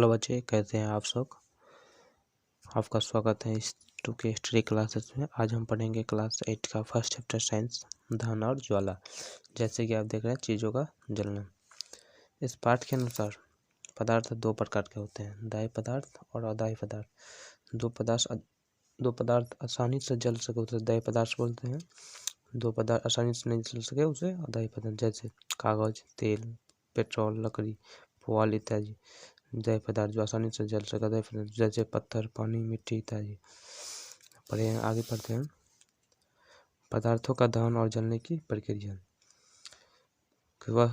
Hello बच्चे, कैसे हैं आप सब। आपका स्वागत है इस टू के हिस्ट्री क्लासेस में। आज हम पढ़ेंगे क्लास 8 का फर्स्ट चैप्टर साइंस, धन और ज्वाला। जैसे कि आप देख रहे हैं, चीज़ों का जलना। इस पाठ के अनुसार पदार्थ दो प्रकार के होते हैं, दाह्य पदार्थ और अदाह्य पदार्थ। दो पदार्थ आसानी से जल सके उसे दाह्य पदार्थ बोलते हैं। दो पदार्थ आसानी से नहीं जल सके उसे अदाह्य पदार्थ, जैसे कागज, तेल, पेट्रोल, लकड़ी, पुआल इत्यादि। दाह्य पदार्थ जो आसानी से जल सका, दाह्य पदार्थ जैसे पत्थर, पानी, मिट्टी इत्यादि। आगे पढ़ते हैं पदार्थों का दहन और जलने की प्रक्रिया।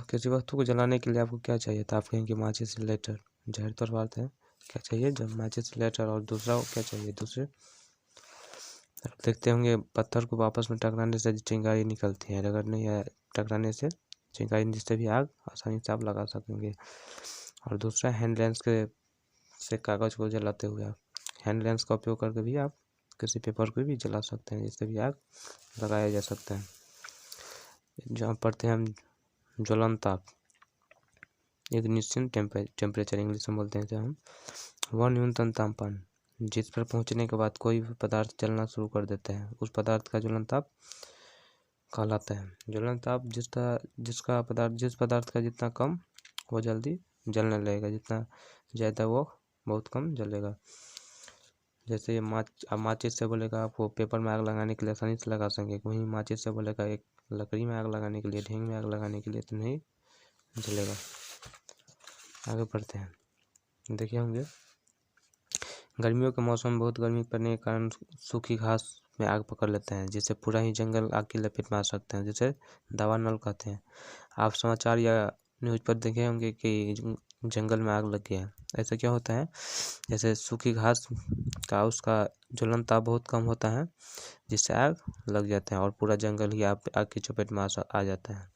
किसी वस्तु को जलाने के लिए आपको क्या चाहिए था। आप कहेंगे माचिस, लाइटर। जाहिर तौर बात है, क्या चाहिए जब माचिस, लाइटर। और दूसरा क्या चाहिए, दूसरे आप देखते होंगे पत्थर को आपस में टकराने से चिंगारी निकलती है, रगड़ने या टकराने से चिंगारी, जिससे भी आग आसानी से आप लगा सकेंगे। और दूसरा हैंड लेंस से कागज को जलाते हुए आप हैंड लेंस का उपयोग करके भी आप किसी पेपर को भी जला सकते हैं, जिससे भी आग लगाया जा सकता है। जहाँ पढ़ते हैं हम ज्वलन ताप, एक निश्चित टेम्परेचर इंग्लिश में बोलते हैं हम। वह न्यूनतम तापमान जिस पर पहुंचने के बाद कोई भी पदार्थ जलना शुरू कर देते हैं, उस पदार्थ का ज्वलन ताप कहलाता है। ज्वलन ताप जिस पदार्थ का जितना कम वो जल्दी जलने लगेगा, जितना ज़्यादा वो बहुत कम जलेगा। जैसे ये माचिस से बोलेगा आपको पेपर में आग लगाने के लिए आसानी से लगा सकेंगे, वहीं माचिस से बोलेगा एक लकड़ी में आग लगाने के लिए, ढेंग में आग लगाने के लिए तो नहीं जलेगा। आगे बढ़ते हैं, देखिए होंगे गर्मियों के मौसम में बहुत गर्मी पड़ने के कारण सूखी घास में आग पकड़ लेते हैं, जिससे पूरा ही जंगल आग की लपेट में आ सकते हैं, जिसे दावानल कहते हैं। आप समाचार या न्यूज़ पर देखे होंगे कि जंगल में आग लग गया है। ऐसा क्या होता है, जैसे सूखी घास का उसका ज्वलन ताप बहुत कम होता है, जिससे आग लग जाते हैं और पूरा जंगल ही आग की चपेट में आ जाता है।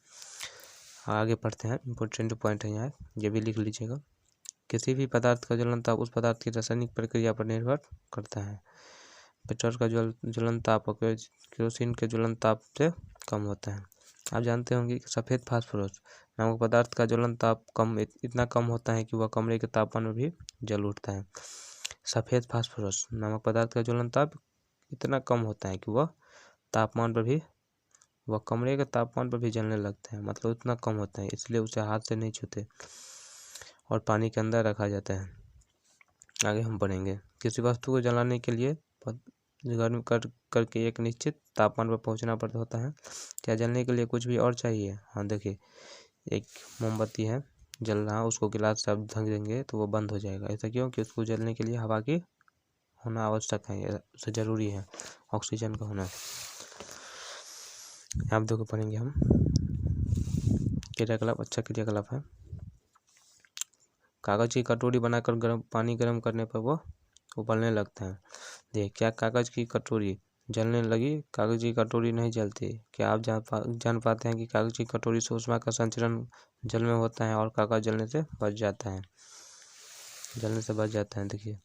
आगे पढ़ते हैं, इम्पोर्टेंट पॉइंट है यहाँ, ये भी लिख लीजिएगा। किसी भी पदार्थ का ज्वलन ताप उस पदार्थ की रासायनिक प्रक्रिया पर निर्भर करता है। पेट्रोल का ज्वलन ताप केरोसिन के ज्वलन ताप से कम होता है। आप जानते होंगे कि सफ़ेद फास्फोरस नामक पदार्थ का ज्वलन ताप इतना कम होता है कि वह कमरे के तापमान में भी जल उठता है। सफ़ेद फास्फोरस नामक पदार्थ का ज्वलन ताप इतना कम होता है कि वह कमरे के तापमान पर भी जलने लगता है, मतलब इतना कम होता है, इसलिए उसे हाथ से नहीं छूते और पानी के अंदर रखा जाता है। आगे हम पढ़ेंगे, किसी वस्तु को जलाने के लिए गर्म करके एक निश्चित तापमान पर पहुंचना पड़ता होता है। क्या जलने के लिए कुछ भी और चाहिए। हाँ देखिए, एक मोमबत्ती है जल रहा, उसको गिलास से आप ढक देंगे तो वो बंद हो जाएगा। ऐसा क्यों, कि उसको जलने के लिए हवा की होना आवश्यक है, उसे जरूरी है ऑक्सीजन का होना। आप देखो पढ़ेंगे हम क्रियाकलाप, अच्छा क्रियाकलाप है। कागज की कटोरी बनाकर पानी गर्म करने पर वो उबलने लगता है। देखिए, क्या कागज की कटोरी जलने लगी, कागज की कटोरी नहीं जलती। क्या आप जान पाते हैं कि कागज की कटोरी से ऊष्मा का संचरण जल में होता है और कागज जलने से बच जाता है। देखिए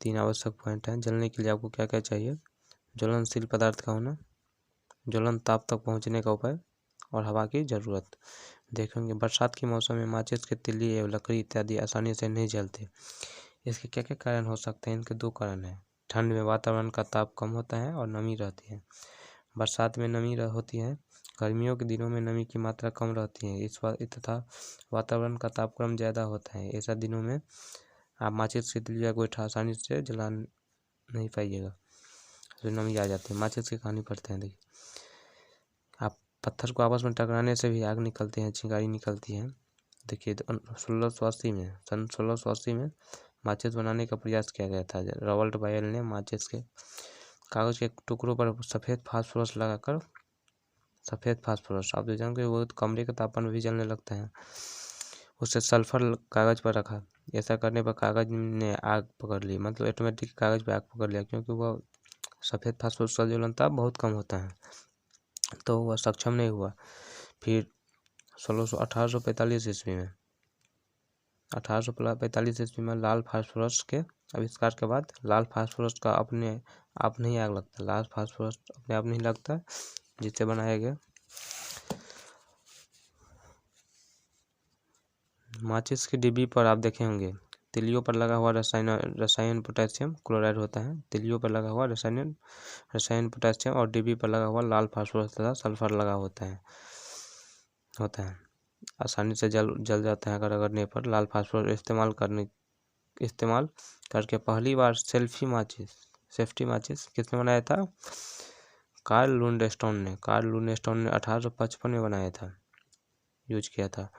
3 आवश्यक पॉइंट हैं। जलने के लिए आपको क्या क्या चाहिए, ज्वलनशील पदार्थ का होना, ज्वलन ताप तक पहुँचने का उपाय और हवा की ज़रूरत। देखेंगे बरसात के मौसम में माचिस के तिल्ली एवं लकड़ी इत्यादि आसानी से नहीं जलते। इसके क्या क्या कारण हो सकते हैं, इनके 2 कारण हैं। ठंड में वातावरण का ताप कम होता है और नमी रहती है। बरसात में नमी होती है, गर्मियों के दिनों में नमी की मात्रा कम रहती है, तथा वातावरण का तापक्रम ज़्यादा होता है। ऐसा दिनों में आप माचिस की तिल्ली या गोईठा आसानी से जला नहीं पाइएगा, तो नमी आ जाती है। माचिस की कहानी पढ़ते हैं। देखिए, आप पत्थर को आपस में टकराने से भी आग निकलती है, चिंगारी निकलती है। देखिए सन 1680 में माचिस बनाने का प्रयास किया गया था। रॉबर्ट बायल ने माचिस के कागज के टुकड़ों पर सफ़ेद फास्फोरस लगाकर, आप जानते हैं वो कमरे के तापमान में भी जलने लगता है, उससे सल्फर कागज पर रखा। ऐसा करने पर कागज ने आग पकड़ ली, मतलब ऑटोमेटिक कागज पे आग पकड़ लिया, क्योंकि वह सफ़ेद फास्फोरस का ज्वलन ताप बहुत कम होता है, तो वह सक्षम नहीं हुआ। फिर 1845 ईस्वी में लाल फास्फोरस के आविष्कार के बाद लाल फास्फोरस का अपने आप नहीं आग लगता, लाल फास्फोरस अपने आप नहीं लगता, जिससे बनाया गया माचिस की डिब्बी पर आप देखे होंगे तिलियों पर लगा हुआ रसायन पोटेशियम क्लोराइड होता है। तिलियों पर लगा हुआ रसायन पोटेशियम और डिब्बी पर लगा हुआ लाल फास्फोरस तथा सल्फर लगा होता है। आसानी से जल जाता है अगर रगड़ने पर। लाल फास्फोरस इस्तेमाल करके पहली बार सेफ्टी माचिस किसने बनाया था? कार्ल लुंडस्टोन ने 1855 में बनाया था, यूज किया था।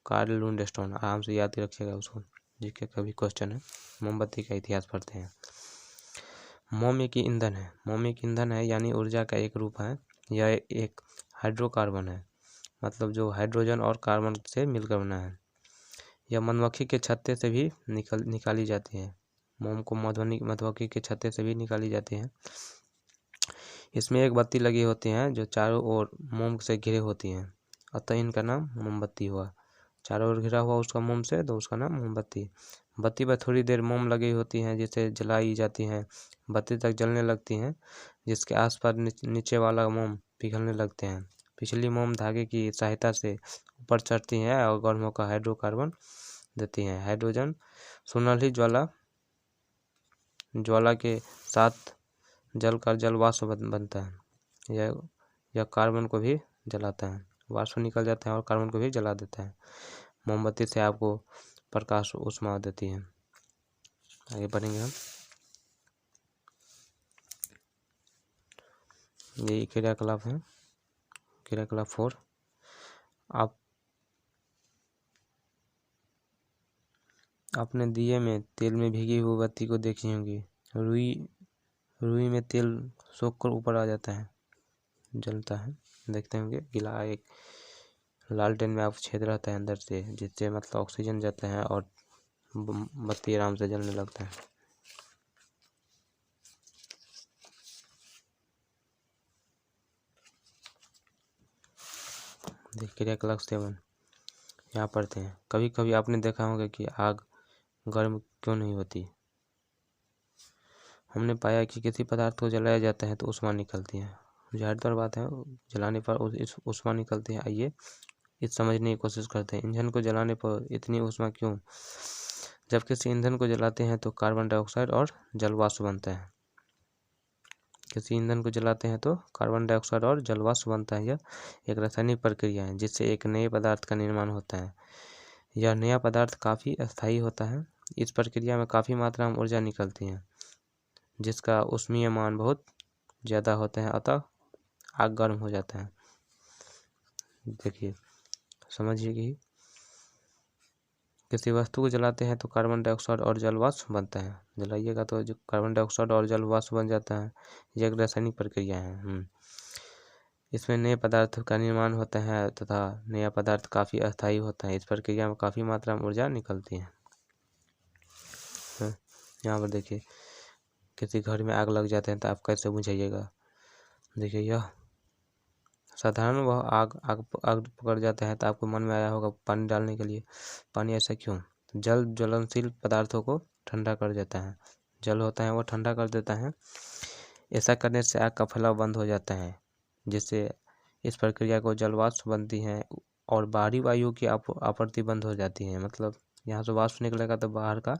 कार्ल लुंडस्टोन, आराम से याद रखिएगा उसको, जिसके कभी क्वेश्चन है। मोमबत्ती का इतिहास पढ़ते हैं। मोम एक ईंधन है यानी ऊर्जा का एक रूप है। यह एक हाइड्रोकार्बन है, मतलब जो हाइड्रोजन और कार्बन से मिलकर बना है। यह मधुमक्खी के छत्ते से भी निकाली जाती है। मोम को मधुमक्खी के छत्ते से भी निकाली जाती है। इसमें एक बत्ती लगी होती है जो चारों ओर मोम से घिरे होती हैं, अतः इनका नाम मोमबत्ती हुआ। चारों ओर घिरा हुआ उसका मोम से, तो उसका नाम मोमबत्ती। बत्ती पर थोड़ी देर मोम लगी होती है जिसे जलाई जाती है। बत्ती तक जलने लगती हैं, जिसके आसपास नीचे वाला मोम पिघलने लगते हैं। पिछली मोम धागे की सहायता से ऊपर चढ़ती है और गर्म होकर हाइड्रोकार्बन देती है। हाइड्रोजन सुनहरी ज्वाला के साथ जलकर जल वाष्प बनता है। यह कार्बन को भी जलाता है। वाष्प निकल जाता है और कार्बन को भी जला देता है। मोमबत्ती से आपको प्रकाश ऊष्मा देती है। आगे बढ़ेंगे हम। यही क्रियाकलाप है, क्रियाकलाप 4। आप अपने दिए में तेल में भीगी हुई बत्ती को देखी होंगी। रुई में तेल सोख कर ऊपर आ जाता है, जलता है, देखते होंगे। गिला एक लालटेन में आप छेद रहता है अंदर से, जिससे मतलब ऑक्सीजन जाता है और बत्ती आराम से जलने लगता है। देखिए क्रियाकलाप 7 यहाँ पढ़ते हैं। कभी कभी आपने देखा होगा कि आग गर्म क्यों नहीं होती। हमने पाया कि किसी पदार्थ को जलाया जाता है तो ऊष्मा निकलती है। ज़ाहिर बात है, जलाने पर ऊष्मा निकलती है। आइए इस समझने की कोशिश करते हैं, ईंधन को जलाने पर इतनी ऊष्मा क्यों? जब किसी ईंधन को जलाते हैं तो कार्बन डाइऑक्साइड और जलवाष्प बनता है। किसी ईंधन को जलाते हैं तो कार्बन डाइऑक्साइड और जलवाष्प बनता है। यह एक रासायनिक प्रक्रिया है जिससे एक नए पदार्थ का निर्माण होता है। यह नया पदार्थ काफ़ी अस्थायी होता है। इस प्रक्रिया में काफ़ी मात्रा में ऊर्जा निकलती है, जिसका ऊष्मीय मान बहुत ज़्यादा होता है, अतः आग गर्म हो जाता है। देखिए समझिए कि किसी वस्तु को जलाते हैं तो कार्बन डाइऑक्साइड और जलवाष्प बनता है। जलाइएगा तो जो कार्बन डाइऑक्साइड और जलवाष्प बन जाता है। यह एक रासायनिक प्रक्रिया है। इसमें नए पदार्थ का निर्माण होता है तथा नया पदार्थ काफ़ी अस्थायी होता है। इस प्रक्रिया में काफ़ी मात्रा में ऊर्जा निकलती है। यहाँ पर देखिए किसी घर में आग लग जाते हैं तो आप कैसे बुझाइएगा। देखिए यह साधारण वह आग पकड़ जाता है तो आपको मन में आया होगा पानी डालने के लिए। पानी ऐसा क्यों? जल ज्वलनशील पदार्थों को ठंडा कर देता है। जल होता है वो ठंडा कर देता है। ऐसा करने से आग का फैलाव बंद हो जाता है, जिससे इस प्रक्रिया को जलवाष्प बनती है और बाहरी वायु की आपूर्ति बंद हो जाती है। मतलब यहाँ से वाष्प निकलेगा तो बाहर का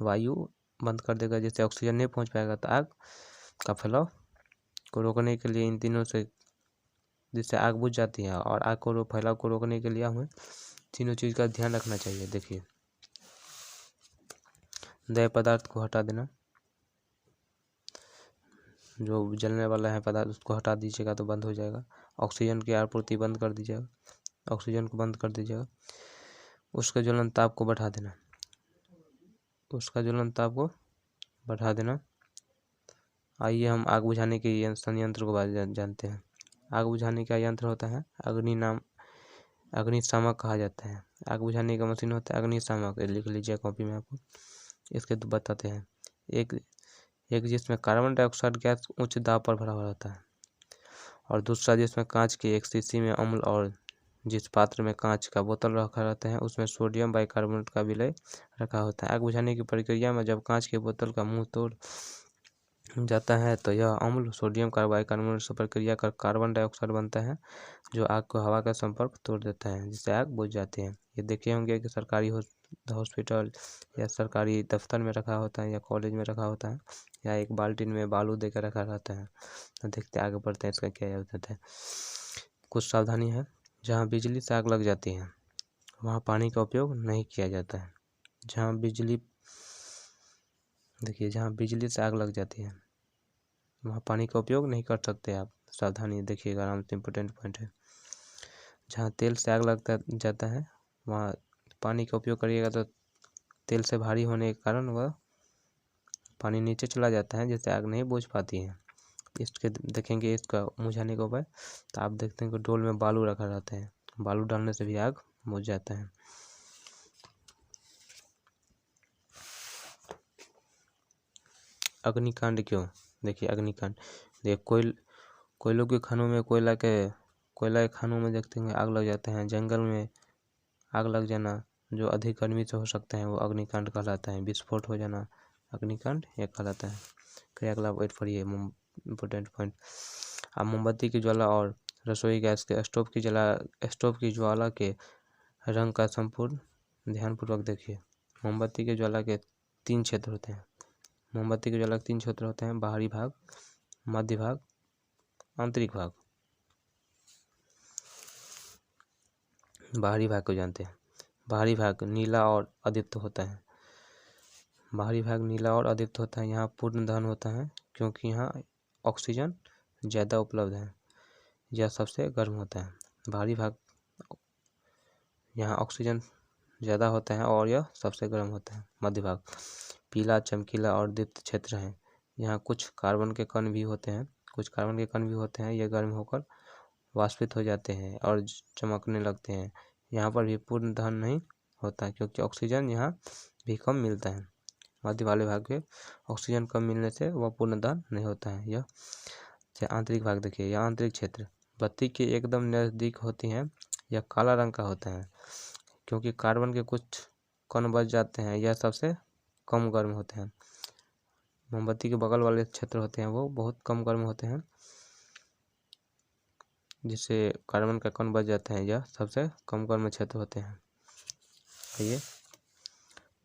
वायु बंद कर देगा, जिससे ऑक्सीजन नहीं पहुँच पाएगा। तो आग का फैलाव को रोकने के लिए इन तीनों से, जिससे आग बुझ जाती है, और आग को फैलाव को रोकने के लिए हमें तीनों चीज़ का ध्यान रखना चाहिए। देखिए देय पदार्थ को हटा देना, जो जलने वाला है पदार्थ उसको हटा दीजिएगा तो बंद हो जाएगा। ऑक्सीजन की आपूर्ति बंद कर दीजिएगा, ऑक्सीजन को बंद कर दीजिएगा। उसका ज्वलन ताप को बढ़ा देना, उसका ज्वलन ताप को बढ़ा देना। आइए हम आग बुझाने के संयंत्र को जानते हैं। आग बुझाने का यंत्र होता है अग्निशामक कहा जाता है। आग बुझाने का मशीन होता है अग्निशामक, लिख लीजिए कॉपी में आपको। इसके तो बताते हैं। एक जिसमें कार्बन डाइऑक्साइड गैस उच्च दाब पर भरा हुआ रहता है, और दूसरा जिसमें कांच की एक शीशी में अम्ल, और जिस पात्र में कांच का बोतल रखा रहता है उसमें सोडियम बाइकार्बोनेट का विलय रखा होता है। आग बुझाने की प्रक्रिया में जब कांच के बोतल का मुंह तोड़ जाता है तो यह अम्ल सोडियम कार्बोनाइट से प्रक्रिया कर कार्बन डाइऑक्साइड बनता है, जो आग को हवा का संपर्क तोड़ देता है, जिससे आग बुझ जाती है। ये देखे होंगे कि सरकारी हॉस्पिटल या सरकारी दफ्तर में रखा होता है या कॉलेज में रखा होता है, या एक बाल्टी में बालू देकर रखा रहता है। तो देखते आगे बढ़ते हैं, इसका क्या होता है। कुछ सावधानी है। जहाँ बिजली से आग लग जाती है वहाँ पानी का उपयोग नहीं किया जाता है। जहाँ बिजली से आग लग जाती है वहाँ पानी का उपयोग नहीं कर सकते आप। सावधानी देखिएगा, आराम से, इम्पोर्टेंट पॉइंट है। जहाँ तेल से आग लगता जाता है वहाँ पानी का उपयोग करिएगा तो तेल से भारी होने के कारण वह पानी नीचे चला जाता है, जिससे आग नहीं बुझ पाती है। इसके देखेंगे इसका बुझाने का उपाय। तो आप देखते हैं कि डोल में बालू रखा रहता है, बालू डालने से भी आग बुझ जाता है। अग्निकांड क्यों? देखिए अग्निकांड, कोयलों के खानों में कोयला के खानों में देखते हैं आग लग जाते हैं। जंगल में आग लग जाना जो अधिक गर्मी से हो सकता है वो अग्निकांड कहलाता है। विस्फोट हो जाना अग्निकांड यह कहलाता है। फिर अगला वेट फॉर इम्पोर्टेंट पॉइंट। आप मोमबत्ती की ज्वाला और रसोई गैस के स्टोव की ज्वाला के रंग का संपूर्ण ध्यानपूर्वक देखिए। मोमबत्ती की ज्वाला के 3 क्षेत्र होते हैं। मोमबत्ती के ज्वाला के 3 क्षेत्र होते हैं, बाहरी भाग, मध्य भाग, आंतरिक भाग। बाहरी भाग को जानते हैं। बाहरी भाग नीला और अदीप्त होता है। यहाँ पूर्ण दहन होता है क्योंकि यहाँ ऑक्सीजन ज़्यादा उपलब्ध है। यह सबसे गर्म होता है। बाहरी भाग यहाँ ऑक्सीजन ज़्यादा होता है और यह सबसे गर्म होता है। मध्य भाग पीला, चमकीला और दीप्त क्षेत्र है। यहाँ कुछ कार्बन के कण भी होते हैं। ये गर्म होकर वाष्पित हो जाते हैं और चमकने लगते हैं। यहाँ पर भी पूर्ण दहन नहीं होता क्योंकि ऑक्सीजन यहाँ भी कम मिलता है। मध्य वाले भाग के ऑक्सीजन कम मिलने से वह पूर्ण दहन नहीं होता है। यह आंतरिक भाग देखिए, यह आंतरिक क्षेत्र बत्ती के एकदम नज़दीक होती हैं। यह काला रंग का होता है क्योंकि कार्बन के कुछ कण बच जाते हैं। यह सबसे कम गर्म होते हैं। मोमबत्ती के बगल वाले क्षेत्र होते हैं वो बहुत कम गर्म होते हैं, जिससे कार्बन का कण बच जाते हैं। यह सबसे कम गर्म क्षेत्र होते हैं। ये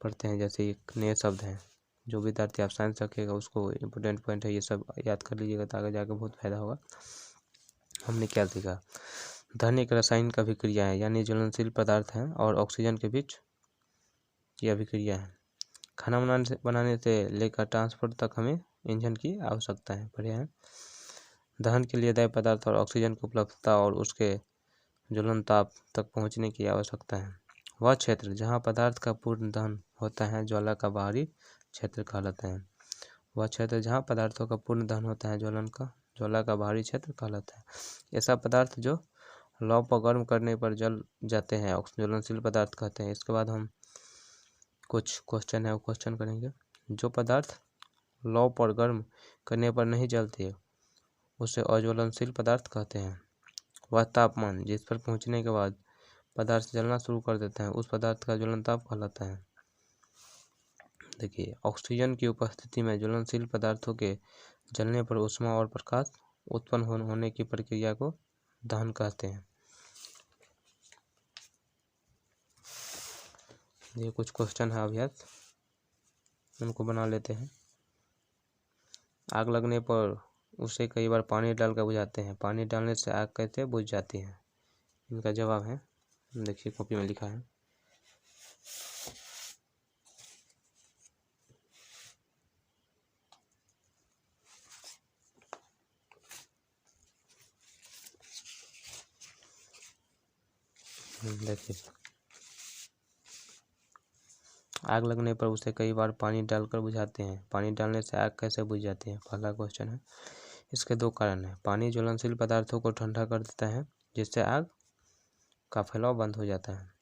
पढ़ते हैं, जैसे एक नए शब्द हैं। जो विद्यार्थी आप साइंस रखिएगा उसको इम्पोर्टेंट पॉइंट है, ये सब याद कर लीजिएगा तो आगे जाकर बहुत फायदा होगा। हमने क्या सीखा? दहन एक रासायनिक अभिक्रिया है, यानी ज्वलनशील पदार्थ हैं और ऑक्सीजन के बीच की अभिक्रिया है। खाना बनाने से लेकर ट्रांसपोर्ट तक हमें ईंधन की आवश्यकता है। बढ़िया है। दहन के लिए दायी पदार्थ और ऑक्सीजन की उपलब्धता और उसके ज्वलन ताप तक पहुंचने की आवश्यकता है। वह क्षेत्र जहां पदार्थ का पूर्ण दहन होता है ज्वाला का बाहरी क्षेत्र कहलाता है। वह क्षेत्र जहां पदार्थों का पूर्ण दहन होता है ज्वाला का बाहरी क्षेत्र कहलाता है। ऐसा पदार्थ जो लौ पर गर्म करने पर जल जाते हैं ज्वलनशील पदार्थ कहते हैं। इसके बाद हम कुछ क्वेश्चन है वो क्वेश्चन करेंगे। जो पदार्थ लौ पर गर्म करने पर नहीं जलते उसे अज्वलनशील पदार्थ कहते हैं। वह तापमान जिस पर पहुंचने के बाद पदार्थ जलना शुरू कर देता है उस पदार्थ का ज्वलन ताप कहलाता है। देखिए, ऑक्सीजन की उपस्थिति में ज्वलनशील पदार्थों के जलने पर ऊष्मा और प्रकाश उत्पन्न होने की प्रक्रिया को दहन कहते हैं। ये कुछ क्वेश्चन है अभ्यास, उनको बना लेते हैं। आग लगने पर उसे कई बार पानी डालकर बुझाते हैं। पानी डालने से आग कैसे बुझ जाती है? इनका जवाब है, देखिए कॉपी में लिखा है। देखिए, आग लगने पर उसे कई बार पानी डालकर बुझाते हैं। पानी डालने से आग कैसे बुझ जाती है? पहला क्वेश्चन है। इसके 2 कारण हैं। पानी ज्वलनशील पदार्थों को ठंडा कर देता है जिससे आग का फैलाव बंद हो जाता है।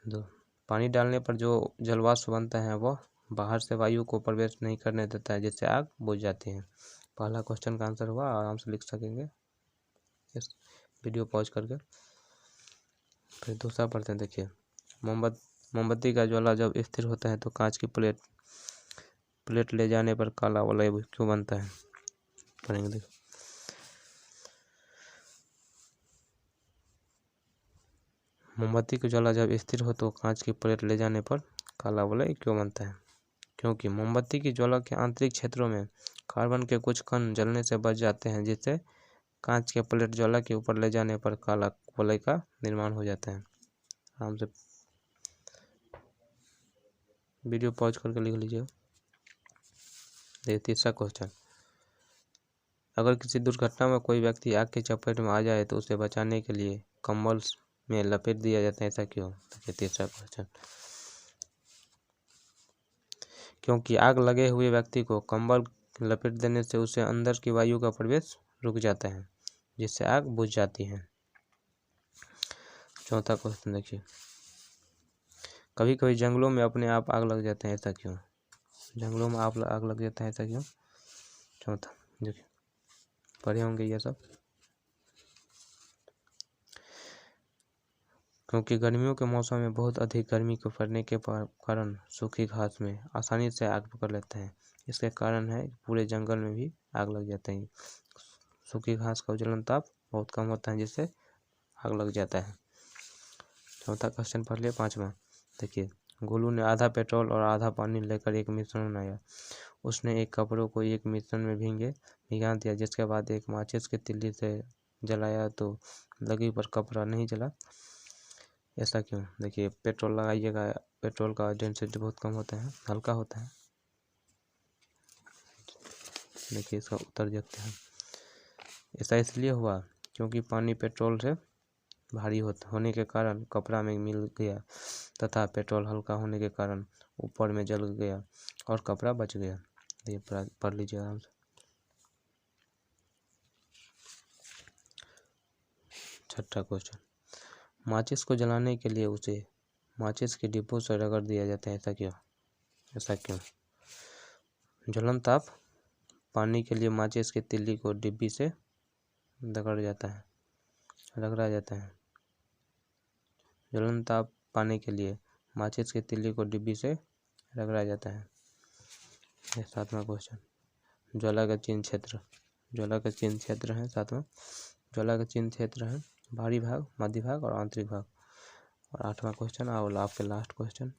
2, पानी डालने पर जो जलवाष्प बनता है वह बाहर से वायु को प्रवेश नहीं करने देता है जिससे आग बुझ जाती है। पहला क्वेश्चन का आंसर हुआ, आराम से लिख सकेंगे इस वीडियो पॉज करके। फिर दूसरा पढ़ते हैं। देखिए, मोमबत्ती का ज्वाला जब स्थिर होता है तो कांच की प्लेट प्लेट ले जाने पर काला वलय क्यों बनता है? पढ़ेंगे, देखो। मोमबत्ती की ज्वाला जब स्थिर हो तो कांच की प्लेट ले जाने पर काला वलय क्यों बनता है? क्योंकि मोमबत्ती की ज्वाला के आंतरिक क्षेत्रों में कार्बन के कुछ कण जलने से बच जाते हैं, जिससे कांच के प्लेट ज्वाला के ऊपर ले जाने पर काला वलय का निर्माण हो जाता है। आराम से वीडियो पॉज करके लिख लीजिएगा। देखिए तीसरा क्वेश्चन, अगर किसी दुर्घटना में कोई व्यक्ति आग की चपेट में आ जाए तो उसे बचाने के लिए कंबल में लपेट दिया जाता है, ऐसा क्यों? देखिए तीसरा क्वेश्चन, क्योंकि आग लगे हुए व्यक्ति को कंबल लपेट देने से उसे अंदर की वायु का प्रवेश रुक जाता है, जिससे आग बुझ जाती है। चौथा क्वेश्चन देखिए, कभी कभी जंगलों में अपने आप आग लग जाते हैं, ऐसा क्यों? जंगलों में आग लग जाता है, ऐसा क्यों? चौथा देखिए, पढ़े होंगे ये सब। क्योंकि गर्मियों के मौसम में बहुत अधिक गर्मी के पड़ने के कारण सूखी घास में आसानी से आग पकड़ लेते हैं। इसके कारण है पूरे जंगल में भी आग लग जाते हैं। सूखी घास का जलन ताप बहुत कम होता है, जिससे आग लग जाता है। चौथा क्वेश्चन पढ़ लिया। पांचवा देखिए, गोलू ने आधा पेट्रोल और आधा पानी लेकर एक मिश्रण बनाया। उसने एक कपड़ों को एक मिश्रण में भिगा दिया, जिसके बाद एक माचिस की तिल्ली से जलाया तो लगी पर कपड़ा नहीं जला, ऐसा क्यों? देखिए पेट्रोल लगाइएगा, पेट्रोल का डेंसिटी बहुत कम होता है, हल्का होता है। देखिए इसका उत्तर देखते हैं। ऐसा इसलिए हुआ क्योंकि पानी पेट्रोल से भारी होने के कारण कपड़ा में मिल गया तथा पेट्रोल हल्का होने के कारण ऊपर में जल गया और कपड़ा बच गया। ये पढ़ लीजिए आराम से। छठा क्वेश्चन, माचिस को जलाने के लिए उसे माचिस के डिब्बों से रगड़ दिया जाता है, ऐसा क्यों? ऐसा क्यों? ज्वलन ताप पाने के लिए माचिस की तिल्ली को डिब्बी से रगड़ा जाता है। ज्वलन ताप पाने के लिए माचिस की तिल्ली को डिब्बी से रगड़ा जाता है। सातवां क्वेश्चन, ज्वाला का चिन्ह क्षेत्र। ज्वाला का चिन्ह क्षेत्र है सातवां। ज्वाला का चिन्ह क्षेत्र है बाहरी भाग, मध्य भाग और आंतरिक भाग। और आठवां क्वेश्चन और आपके लास्ट क्वेश्चन,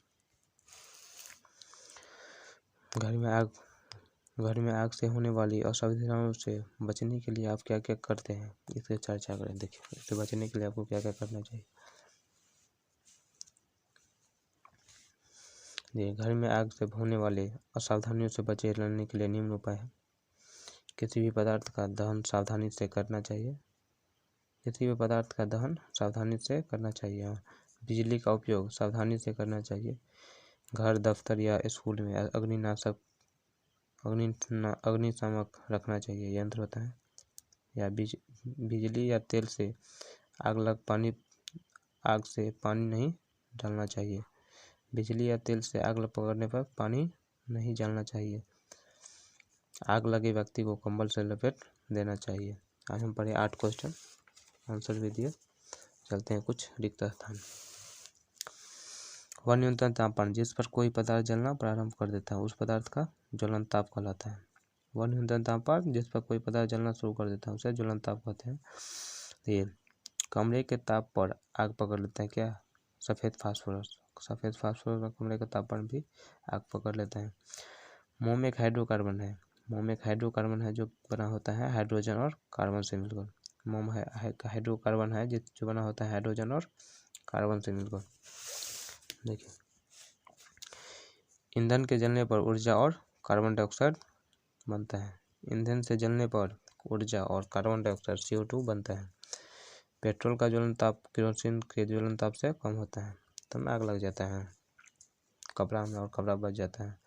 घर में आग से होने वाली असुविधाओं से बचने के लिए आप क्या क्या करते हैं, इसकी चर्चा करें। देखिए इससे बचने के लिए आपको क्या क्या करना चाहिए। घर में आग से होने वाले असावधानियों से बचे रहने के लिए निम्न उपाय है। किसी भी पदार्थ का दहन सावधानी से करना चाहिए। बिजली का उपयोग सावधानी से करना चाहिए। घर, दफ्तर या स्कूल में अग्निशामक रखना चाहिए, यंत्र होता है। या बिजली या तेल से आग से पानी नहीं डालना चाहिए। बिजली या तेल से आग पकड़ने पर पानी नहीं डालना चाहिए। आग लगे व्यक्ति को कंबल से लपेट देना चाहिए। आज हम पढ़े 8 क्वेश्चन, आंसर भी दिए। चलते हैं कुछ रिक्त स्थान। वह न्यूनतम तापमान जिस पर कोई पदार्थ जलना प्रारंभ कर देता है उस पदार्थ का ज्वलन ताप कहलाता है। वह न्यूनतम तापमान जिस पर कोई पदार्थ जलना शुरू कर देता है उसे ज्वलन ताप कहते हैं। ये कमरे के ताप पर आग पकड़ लेता है क्या? सफ़ेद फास्फोरस कमरे का तापमान भी आग पकड़ लेता है। मोम एक हाइड्रोकार्बन है जो बना होता है हाइड्रोजन और कार्बन से मिलकर। मोम हाइड्रोकार्बन है जो बना होता है हाइड्रोजन और कार्बन से मिलकर। देखिए ईंधन के जलने पर ऊर्जा और कार्बन डाइऑक्साइड बनता है। ईंधन से जलने पर ऊर्जा और कार्बन डाइऑक्साइड CO2 बनता है। पेट्रोल का ज्वलन ताप केरोसिन के ज्वलन ताप से कम होता है, तब आग लग जाता है कपड़ा में और कपड़ा बच जाता है।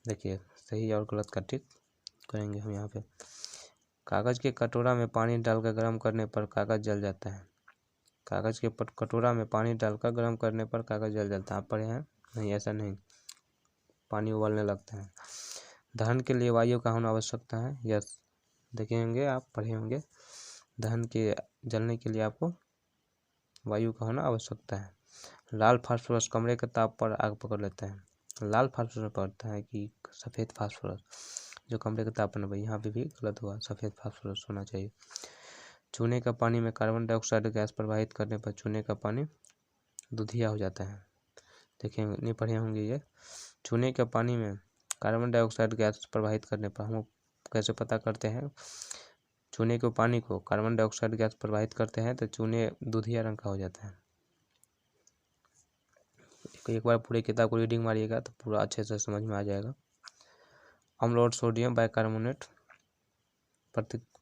देखिए सही और गलत का टिक करेंगे हम यहाँ पे। कागज के कटोरा में पानी डालकर गर्म करने पर कागज जल जाता है। कागज के कटोरा में पानी डालकर गर्म करने पर कागज जल जाता है। आप पढ़े हैं? नहीं, ऐसा नहीं, पानी उबलने लगता है। दहन के लिए वायु का होना आवश्यकता है। यस, देखेंगे आप पढ़े होंगे। दहन के जलने के लिए आपको वायु का होना आवश्यकता है। लाल फास्फोरस कमरे के ताप पर आग पकड़ लेता है। लाल फास्फोरस पड़ता है कि सफ़ेद फास्फोरस जो कमरे का तापमान है, यहाँ पे भी गलत हुआ, सफ़ेद फास्फोरस होना चाहिए। चूने का पानी में कार्बन डाइऑक्साइड गैस प्रवाहित करने पर चूने का पानी दूधिया हो जाता है। देखिए नहीं पढ़े होंगे ये। चूने के पानी में कार्बन डाइऑक्साइड गैस प्रवाहित करने पर हम कैसे पता करते हैं, चूने के पानी को कार्बन डाइऑक्साइड गैस प्रवाहित करते हैं तो चूने दूधिया रंग का हो जाता है। एक बार पूरी किताब को रीडिंग मारिएगा तो पूरा अच्छे से समझ में आ जाएगा। अम्ल और सोडियम बाइकार्बोनेट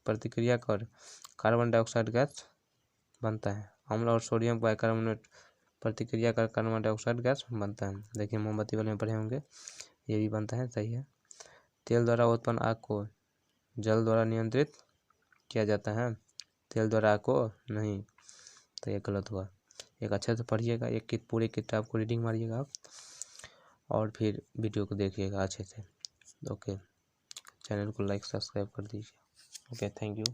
प्रतिक्रिया कर कार्बन डाइऑक्साइड गैस बनता है। अम्ल और सोडियम बाइकार्बोनेट प्रतिक्रिया कर कार्बन डाइऑक्साइड गैस बनता है। देखिए मोमबत्ती वाले में पढ़े होंगे, ये भी बनता है, सही है। तेल द्वारा उत्पन्न आग को जल द्वारा नियंत्रित किया जाता है, तेल द्वारा आग को नहीं, तो ये गलत हुआ। एक अच्छे से पढ़िएगा, एक पूरी किताब को रीडिंग मारिएगा आप और फिर वीडियो को देखिएगा अच्छे से। ओके, चैनल को लाइक सब्सक्राइब कर दीजिए। Okay, thank you.